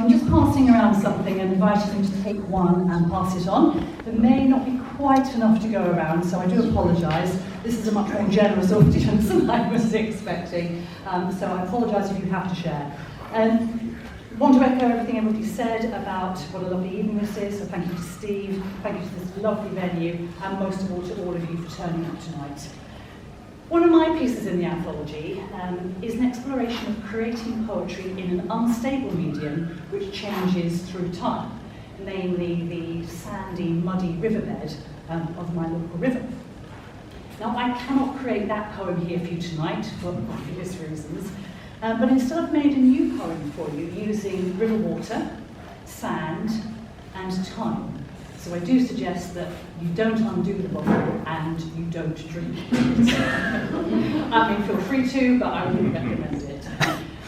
I'm just passing around something and inviting you to take one and pass it on. There may not be quite enough to go around, so I do apologise. This is a much more generous audience than I was expecting, so I apologise if you have to share. I want to echo everything everybody said about what a lovely evening this is, so thank you to Steve, thank you to this lovely venue, and most of all to all of you for turning up tonight. One of my pieces in the anthology is an exploration of creating poetry in an unstable medium which changes through time, namely the sandy, muddy riverbed of my local river. Now, I cannot create that poem here for you tonight for obvious reasons, but instead I've made a new poem for you using river water, sand, and time. So I do suggest that you don't undo the bottle and you don't drink it. I mean, feel free to, but I wouldn't recommend it.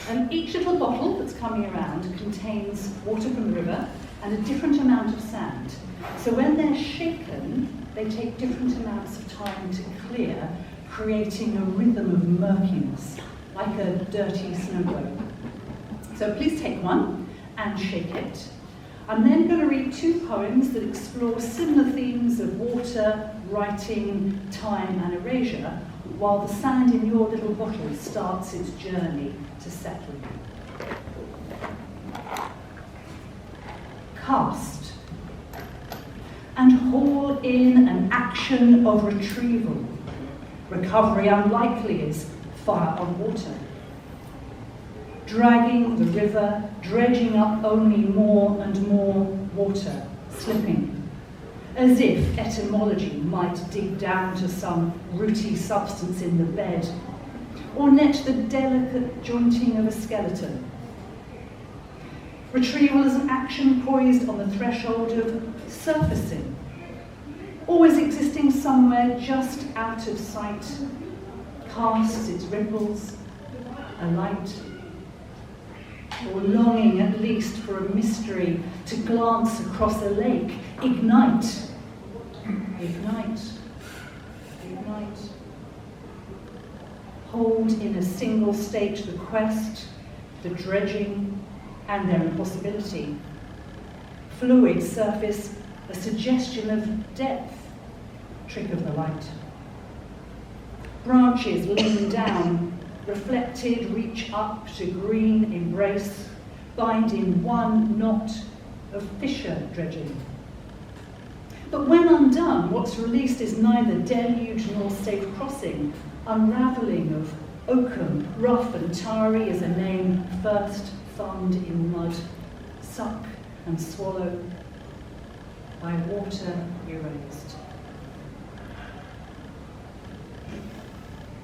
And each little bottle that's coming around contains water from the river and a different amount of sand. So when they're shaken, they take different amounts of time to clear, creating a rhythm of murkiness, like a dirty snow globe. So please take one and shake it. I'm then going to read two poems that explore similar themes of water, writing, time and erasure, while the sand in your little bottle starts its journey to settling. Cast and haul in an action of retrieval. Recovery unlikely is fire on water. Dragging the river, dredging up only more and more water, slipping, as if etymology might dig down to some rooty substance in the bed, or net the delicate jointing of a skeleton. Retrieval is an action poised on the threshold of surfacing, always existing somewhere just out of sight, casts its ripples, a light, or longing at least for a mystery to glance across a lake, ignite, ignite, ignite. Hold in a single state the quest, the dredging, and their impossibility. Fluid surface, a suggestion of depth, trick of the light. Branches lean down, reflected, reach up to green embrace, bind in one knot of fissure dredging. But when undone, what's released is neither deluge nor safe crossing, unravelling of oakum, rough and tarry as a name first thumbed in mud, suck and swallow, by water erased.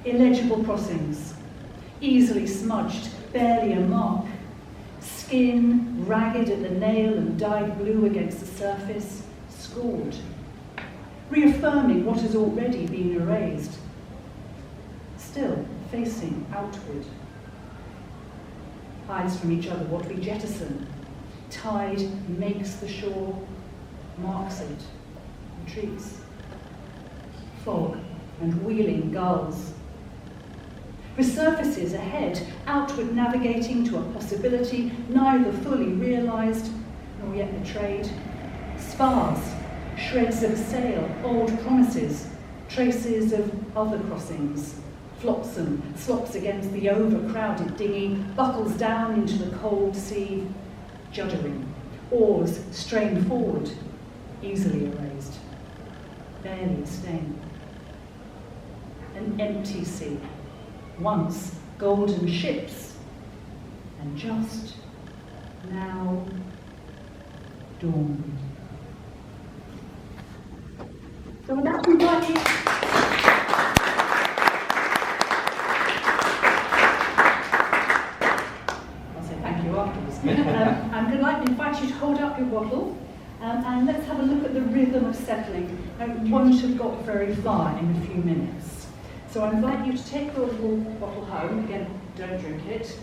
Illegible crossings, easily smudged, barely a mark. Skin ragged at the nail and dyed blue against the surface, scored, reaffirming what has already been erased. Still facing outward. Hides from each other what we jettison. Tide makes the shore, marks it, retreats. Fog and wheeling gulls. Resurfaces ahead, outward navigating to a possibility neither fully realised nor yet betrayed. Spars, shreds of sail, old promises, traces of other crossings. Flotsam slops against the overcrowded dinghy, buckles down into the cold sea, juddering. Oars strain forward, easily erased. Barely a stain. An empty sea. Once golden ships, and just now dawn. So with that, invite you. I'll say thank you afterwards. I'm going to invite you to hold up your bottle, and let's have a look at the rhythm of settling. I won't have got very far in a few minutes. So I invite you to take your little bottle home, again, don't drink it,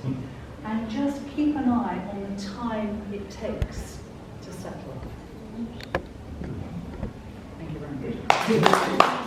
and just keep an eye on the time it takes to settle. Thank you very much.